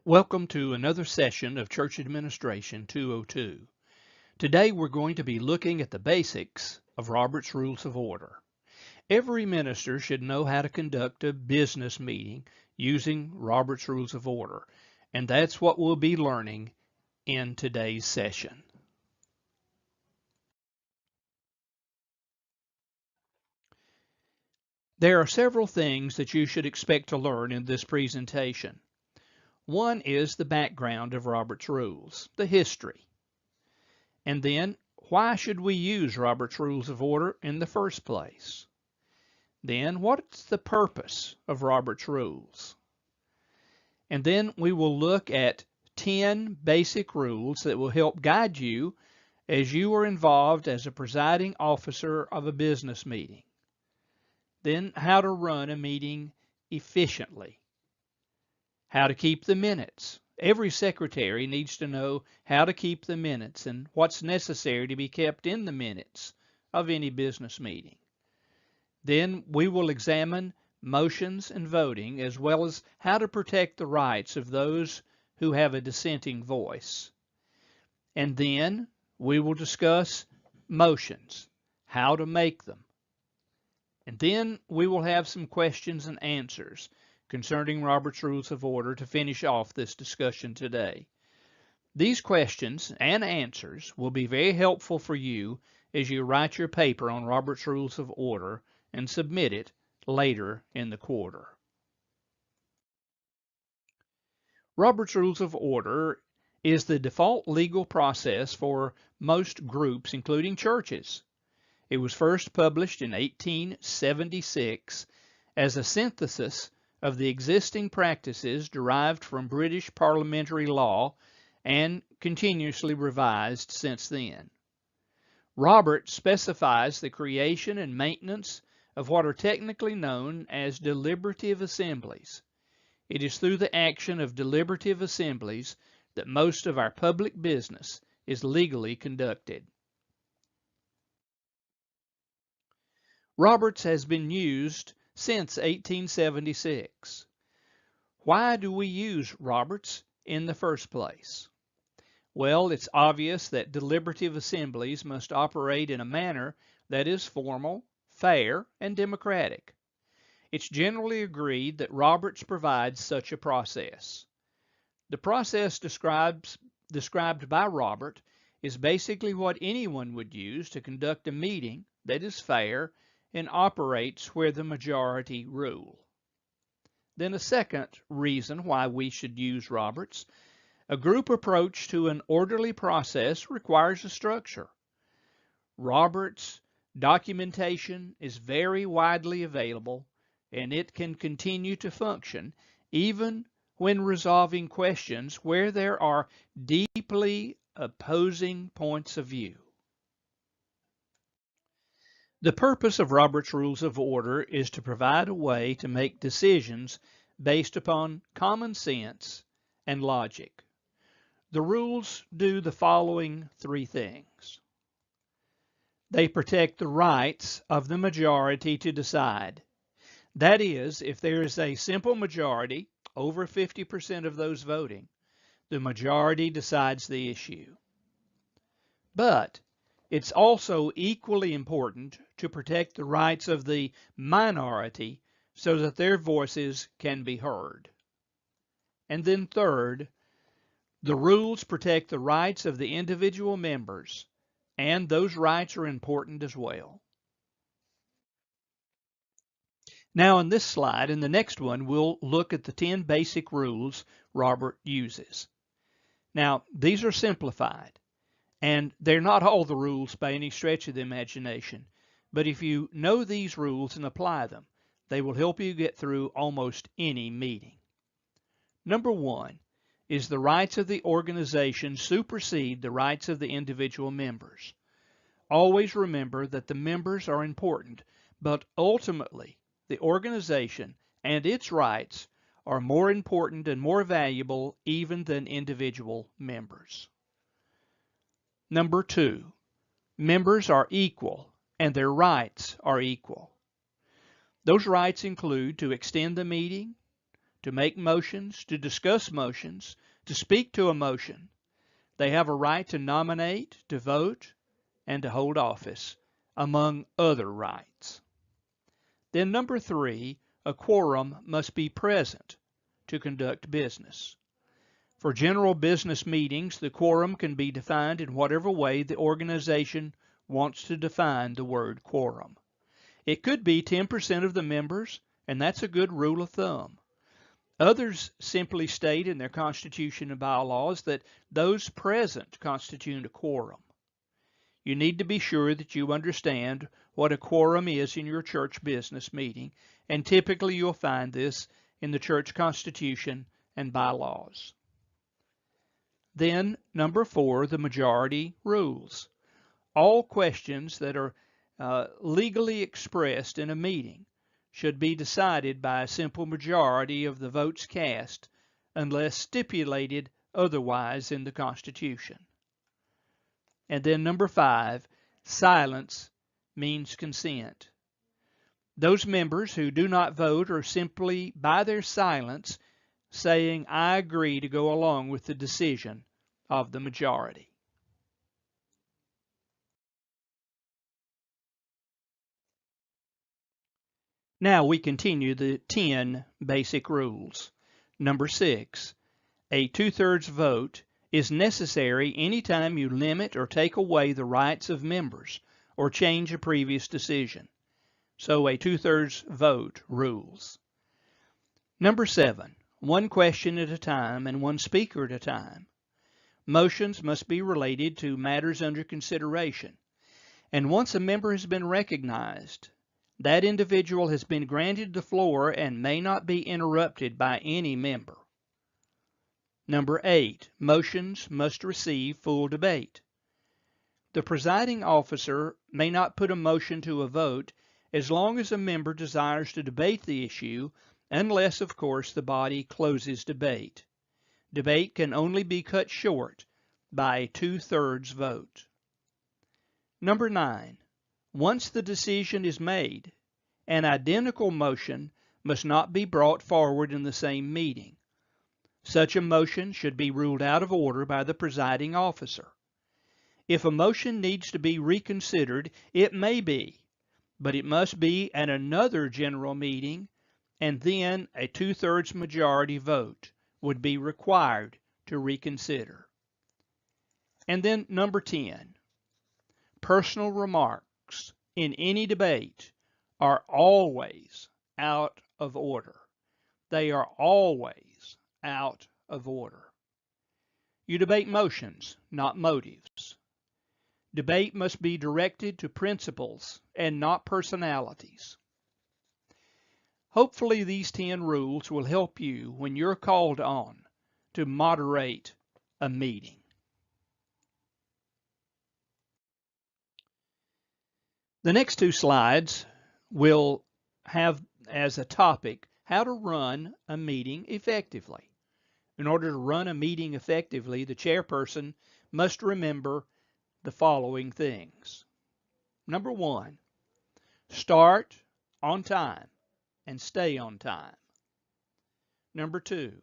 Welcome to another session of Church Administration 202. Today we're going to be looking at the basics of Robert's Rules of Order. Every minister should know how to conduct a business meeting using Robert's Rules of Order, and that's what we'll be learning in today's session. There are several things that you should expect to learn in this presentation. One is the background of Robert's Rules, the history. And then, why should we use Robert's Rules of Order in the first place? Then, what's the purpose of Robert's Rules? And then we will look at 10 basic rules that will help guide you as you are involved as a presiding officer of a business meeting. Then, how to run a meeting efficiently. How to keep the minutes. Every secretary needs to know how to keep the minutes and what's necessary to be kept in the minutes of any business meeting. Then we will examine motions and voting, as well as how to protect the rights of those who have a dissenting voice. And then we will discuss motions, how to make them. And then we will have some questions and answers concerning Robert's Rules of Order to finish off this discussion today. These questions and answers will be very helpful for you as you write your paper on Robert's Rules of Order and submit it later in the quarter. Robert's Rules of Order is the default legal process for most groups, including churches. It was first published in 1876 as a synthesis of the existing practices derived from British parliamentary law and continuously revised since then. Robert specifies the creation and maintenance of what are technically known as deliberative assemblies. It is through the action of deliberative assemblies that most of our public business is legally conducted. Roberts has been used since 1876. Why do we use Roberts in the first place? Well, it's obvious that deliberative assemblies must operate in a manner that is formal, fair, and democratic. It's generally agreed that Roberts provides such a process. The process described by Robert is basically what anyone would use to conduct a meeting that is fair and operates where the majority rule. Then a second reason why we should use Roberts: a group approach to an orderly process requires a structure. Roberts' documentation is very widely available, and it can continue to function even when resolving questions where there are deeply opposing points of view. The purpose of Robert's Rules of Order is to provide a way to make decisions based upon common sense and logic. The rules do the following three things. They protect the rights of the majority to decide. That is, if there is a simple majority, over 50% of those voting, the majority decides the issue. But it's also equally important to protect the rights of the minority so that their voices can be heard. And then third, the rules protect the rights of the individual members, and those rights are important as well. Now in this slide, in the next one, we'll look at the 10 basic rules Robert uses. Now, these are simplified, and they're not all the rules by any stretch of the imagination, but if you know these rules and apply them, they will help you get through almost any meeting. Number one is the rights of the organization supersede the rights of the individual members. Always remember that the members are important, but ultimately the organization and its rights are more important and more valuable even than individual members. Number two, members are equal and their rights are equal. Those rights include to extend the meeting, to make motions, to discuss motions, to speak to a motion. They have a right to nominate, to vote, and to hold office, among other rights. Then number 3, a quorum must be present to conduct business. For general business meetings, the quorum can be defined in whatever way the organization wants to define the word quorum. It could be 10% of the members, and that's a good rule of thumb. Others simply state in their constitution and bylaws that those present constitute a quorum. You need to be sure that you understand what a quorum is in your church business meeting, and typically you'll find this in the church constitution and bylaws. Then, number 4, the majority rules. All questions that are legally expressed in a meeting should be decided by a simple majority of the votes cast, unless stipulated otherwise in the Constitution. And then number 5, silence means consent. Those members who do not vote are simply, by their silence, saying, I agree to go along with the decision of the majority. Now we continue the 10 basic rules. Number 6, a 2/3 vote is necessary anytime you limit or take away the rights of members or change a previous decision. So a 2/3 vote rules. Number 7, one question at a time and one speaker at a time. Motions must be related to matters under consideration. And once a member has been recognized, that individual has been granted the floor and may not be interrupted by any member. Number 8, motions must receive full debate. The presiding officer may not put a motion to a vote as long as a member desires to debate the issue, unless, of course, the body closes debate. Debate can only be cut short by a 2/3 vote. Number 9, once the decision is made, an identical motion must not be brought forward in the same meeting. Such a motion should be ruled out of order by the presiding officer. If a motion needs to be reconsidered, it may be, but it must be at another general meeting, and then a 2/3 majority vote would be required to reconsider. And then number 10, personal remarks in any debate are always out of order. They are always out of order. You debate motions, not motives. Debate must be directed to principles and not personalities. Hopefully these 10 rules will help you when you're called on to moderate a meeting. The next 2 slides will have as a topic how to run a meeting effectively. In order to run a meeting effectively, the chairperson must remember the following things. Number 1, start on time and stay on time. Number 2,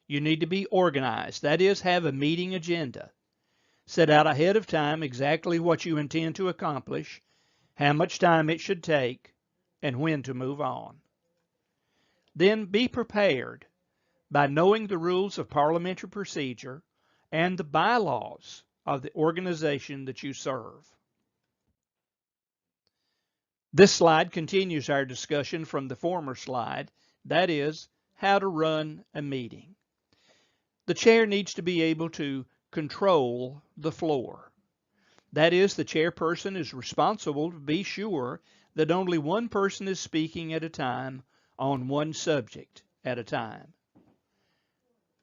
you need to be organized. That is, have a meeting agenda. Set out ahead of time exactly what you intend to accomplish, how much time it should take, and when to move on. Then be prepared by knowing the rules of parliamentary procedure and the bylaws of the organization that you serve. This slide continues our discussion from the former slide, that is, how to run a meeting. The chair needs to be able to control the floor. That is, the chairperson is responsible to be sure that only one person is speaking at a time on one subject at a time.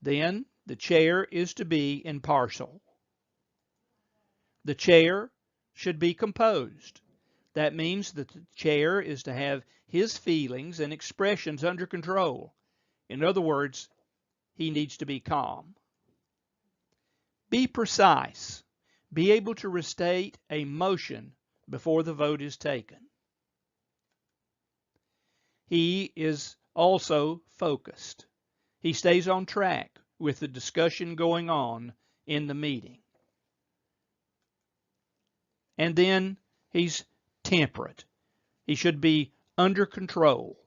Then the chair is to be impartial. The chair should be composed. That means that the chair is to have his feelings and expressions under control. In other words, he needs to be calm. Be precise. Be able to restate a motion before the vote is taken. He is also focused. He stays on track with the discussion going on in the meeting. And then he's temperate. He should be under control.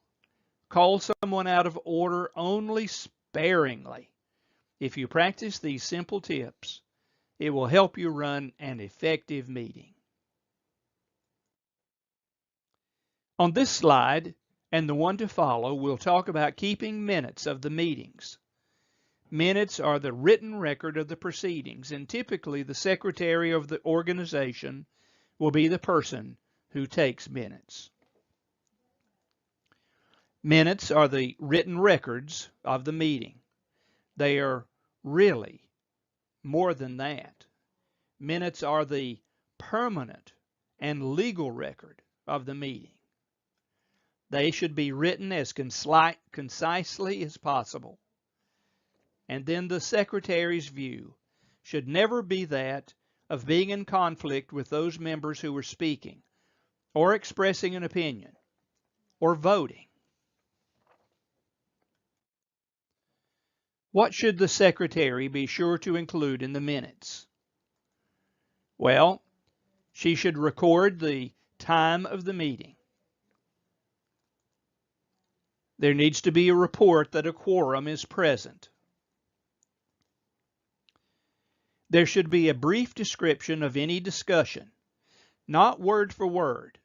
Call someone out of order only sparingly. If you practice these simple tips, it will help you run an effective meeting. On this slide and the one to follow, we'll talk about keeping minutes of the meetings. Minutes are the written record of the proceedings, and typically the secretary of the organization will be the person who takes minutes. Minutes are the written records of the meeting. They are really more than that. Minutes are the permanent and legal record of the meeting. They should be written as concisely as possible. And then the secretary's view should never be that of being in conflict with those members who are speaking, or expressing an opinion, or voting. What should the secretary be sure to include in the minutes? Well, she should record the time of the meeting. There needs to be a report that a quorum is present. There should be a brief description of any discussion, not word for word.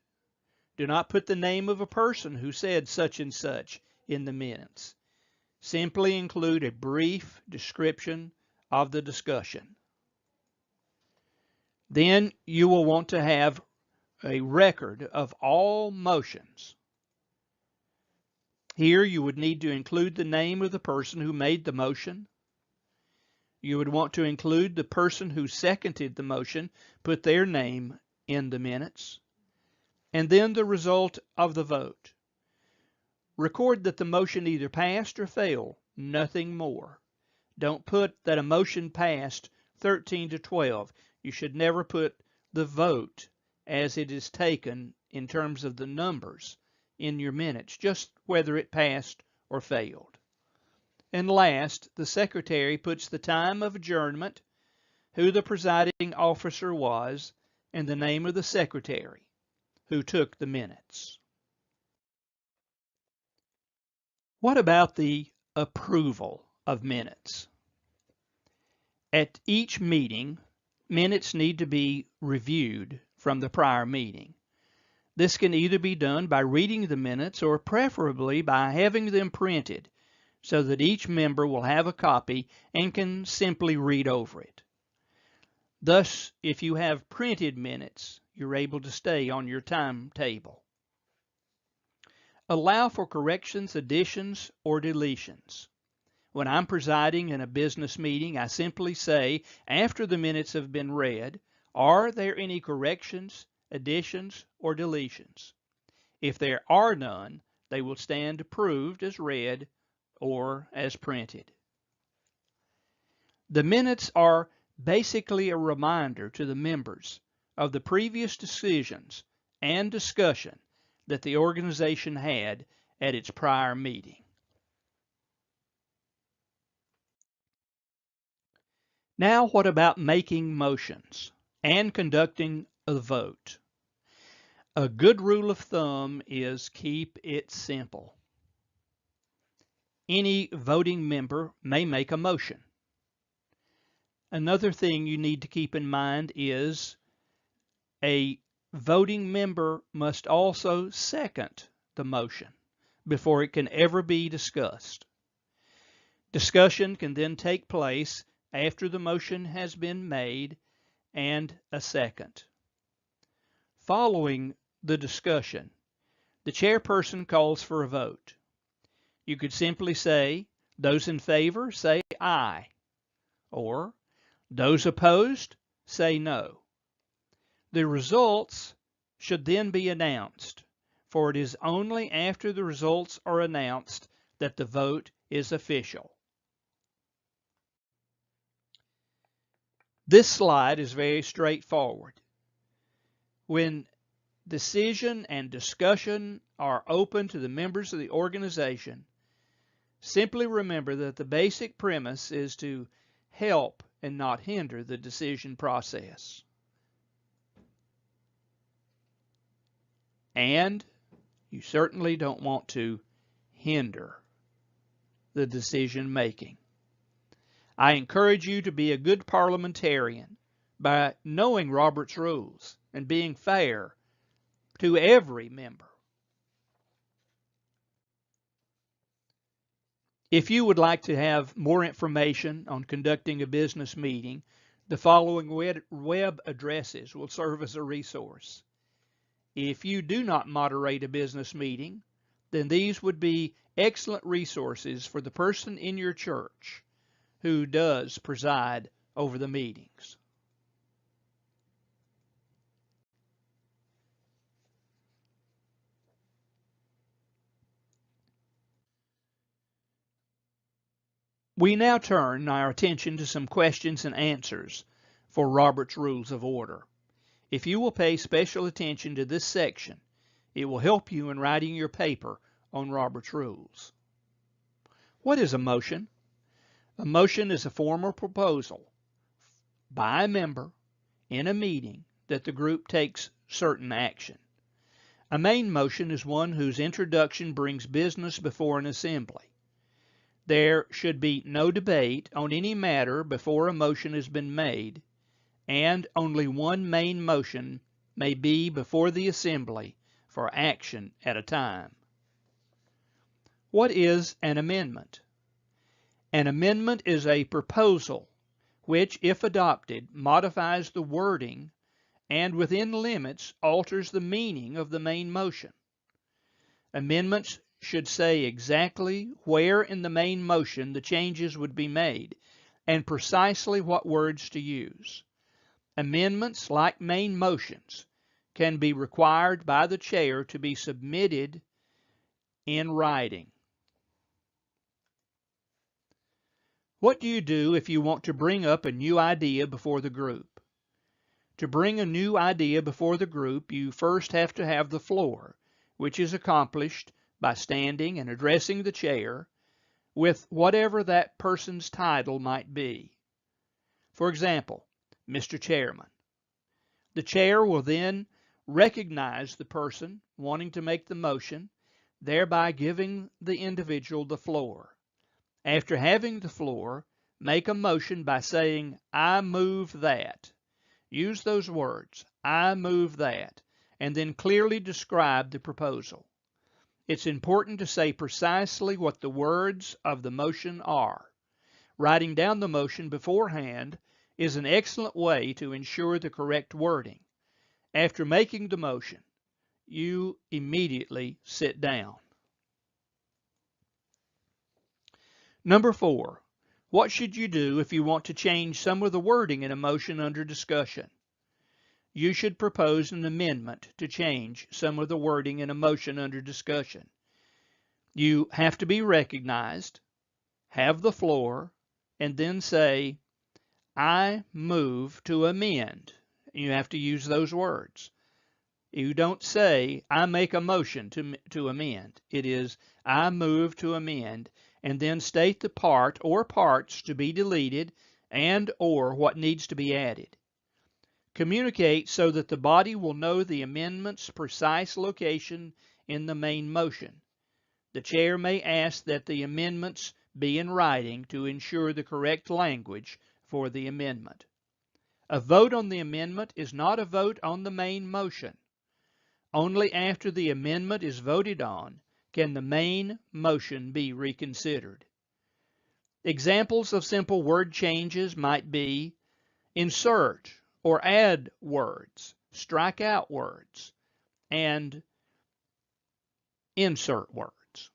Do not put the name of a person who said such and such in the minutes. Simply include a brief description of the discussion. Then you will want to have a record of all motions. Here you would need to include the name of the person who made the motion. You would want to include the person who seconded the motion, put their name in the minutes, and then the result of the vote. Record that the motion either passed or failed, nothing more. Don't put that a motion passed 13 to 12. You should never put the vote as it is taken in terms of the numbers in your minutes, just whether it passed or failed. And last, the secretary puts the time of adjournment, who the presiding officer was, and the name of the secretary who took the minutes. What about the approval of minutes? At each meeting, minutes need to be reviewed from the prior meeting. This can either be done by reading the minutes or preferably by having them printed so that each member will have a copy and can simply read over it. Thus, if you have printed minutes, you're able to stay on your timetable. Allow for corrections, additions, or deletions. When I'm presiding in a business meeting, I simply say, after the minutes have been read, are there any corrections, additions, or deletions? If there are none, they will stand approved as read or as printed. The minutes are basically a reminder to the members of the previous decisions and discussion that the organization had at its prior meeting. Now, what about making motions and conducting a vote? A good rule of thumb is keep it simple. Any voting member may make a motion. Another thing you need to keep in mind is a voting member must also second the motion before it can ever be discussed. Discussion can then take place after the motion has been made and a second. Following the discussion, the chairperson calls for a vote. You could simply say, those in favor say aye, or those opposed say no. The results should then be announced, for it is only after the results are announced that the vote is official. This slide is very straightforward. When decision and discussion are open to the members of the organization, Simply remember that the basic premise is to help and not hinder the decision process. And you certainly don't want to hinder the decision making. I encourage you to be a good parliamentarian by knowing Robert's rules and being fair to every member. If you would like to have more information on conducting a business meeting, the following web addresses will serve as a resource. If you do not moderate a business meeting, then these would be excellent resources for the person in your church who does preside over the meetings. We now turn our attention to some questions and answers for Robert's Rules of Order. If you will pay special attention to this section, it will help you in writing your paper on Robert's Rules. What is a motion? A motion is a formal proposal by a member in a meeting that the group takes certain action. A main motion is one whose introduction brings business before an assembly. There should be no debate on any matter before a motion has been made, and only one main motion may be before the assembly for action at a time. What is an amendment? An amendment is a proposal which, if adopted, modifies the wording and within limits alters the meaning of the main motion. Amendments should say exactly where in the main motion the changes would be made and precisely what words to use. Amendments, like main motions, can be required by the chair to be submitted in writing. What do you do if you want to bring up a new idea before the group? To bring a new idea before the group, you first have to have the floor, which is accomplished by standing and addressing the chair with whatever that person's title might be. For example, Mr. Chairman. The chair will then recognize the person wanting to make the motion, thereby giving the individual the floor. After having the floor, make a motion by saying, "I move that." Use those words, "I move that," and then clearly describe the proposal. It's important to say precisely what the words of the motion are. Writing down the motion beforehand is an excellent way to ensure the correct wording. After making the motion, you immediately sit down. Number 4, what should you do if you want to change some of the wording in a motion under discussion? You should propose an amendment to change some of the wording in a motion under discussion. You have to be recognized, have the floor, and then say, "I move to amend." You have to use those words. You don't say, "I make a motion to amend." It is, "I move to amend," and then state the part or parts to be deleted and or what needs to be added. Communicate so that the body will know the amendment's precise location in the main motion. The chair may ask that the amendments be in writing to ensure the correct language for the amendment. A vote on the amendment is not a vote on the main motion. Only after the amendment is voted on can the main motion be reconsidered. Examples of simple word changes might be insert or add words, strike out words, and insert words.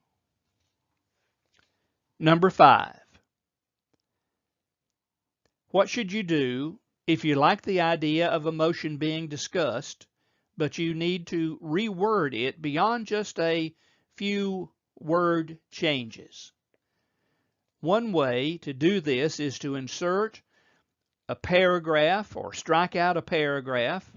Number 5. What should you do if you like the idea of a motion being discussed, but you need to reword it beyond just a few word changes? One way to do this is to insert a paragraph or strike out a paragraph,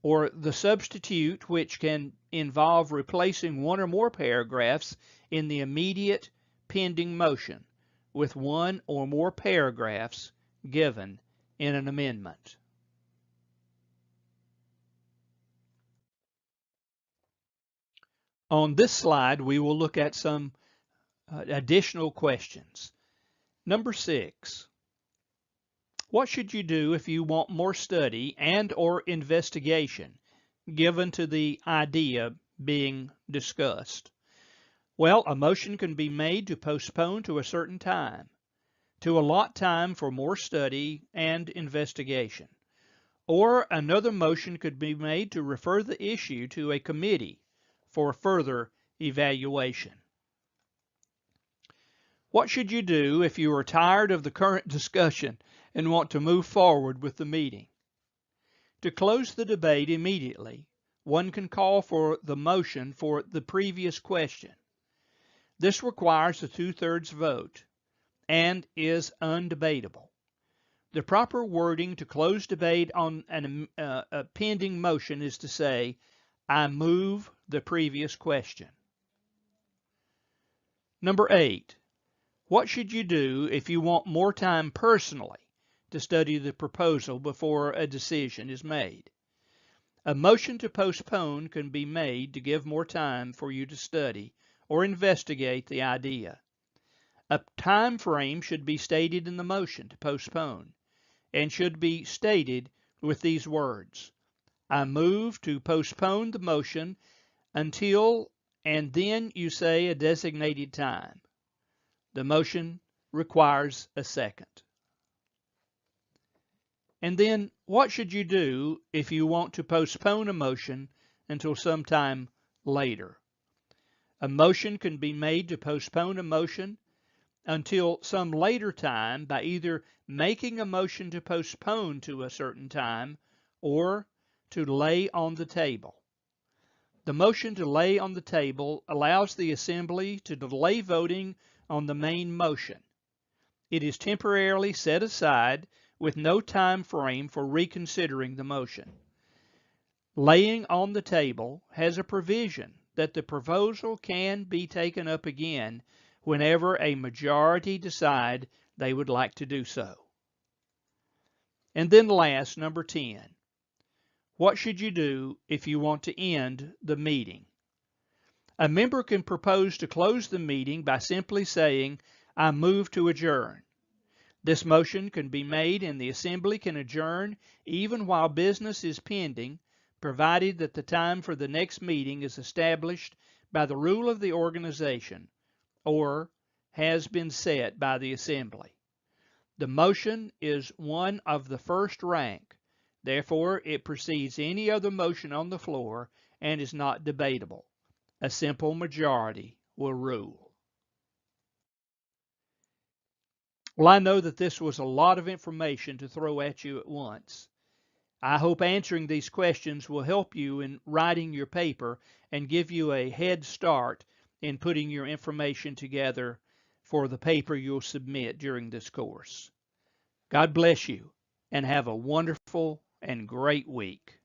or the substitute, which can involve replacing one or more paragraphs in the immediate pending motion with one or more paragraphs given in an amendment. On this slide, we will look at some additional questions. Number 6. What should you do if you want more study and or investigation given to the idea being discussed? Well, a motion can be made to postpone to a certain time, to allot time for more study and investigation. Or another motion could be made to refer the issue to a committee for further evaluation. What should you do if you are tired of the current discussion and want to move forward with the meeting? To close the debate immediately, one can call for the motion for the previous question. This requires a 2/3 vote and is undebatable. The proper wording to close debate on a pending motion is to say, I move the previous question. Number 8. What should you do if you want more time personally to study the proposal before a decision is made? A motion to postpone can be made to give more time for you to study or investigate the idea. A time frame should be stated in the motion to postpone and should be stated with these words: I move to postpone the motion until, and then you say a designated time. The motion requires a second. And then what should you do if you want to postpone a motion until sometime later? A motion can be made to postpone a motion until some later time by either making a motion to postpone to a certain time or to lay on the table. The motion to lay on the table allows the assembly to delay voting on the main motion. It is temporarily set aside with no time frame for reconsidering the motion. Laying on the table has a provision that the proposal can be taken up again whenever a majority decide they would like to do so. And then last, number 10. What should you do if you want to end the meeting? A member can propose to close the meeting by simply saying, I move to adjourn. This motion can be made and the assembly can adjourn even while business is pending, provided that the time for the next meeting is established by the rule of the organization or has been set by the assembly. The motion is one of the first rank. Therefore, it precedes any other motion on the floor and is not debatable. A simple majority will rule. Well, I know that this was a lot of information to throw at you at once. I hope answering these questions will help you in writing your paper and give you a head start in putting your information together for the paper you'll submit during this course. God bless you and have a wonderful and great week.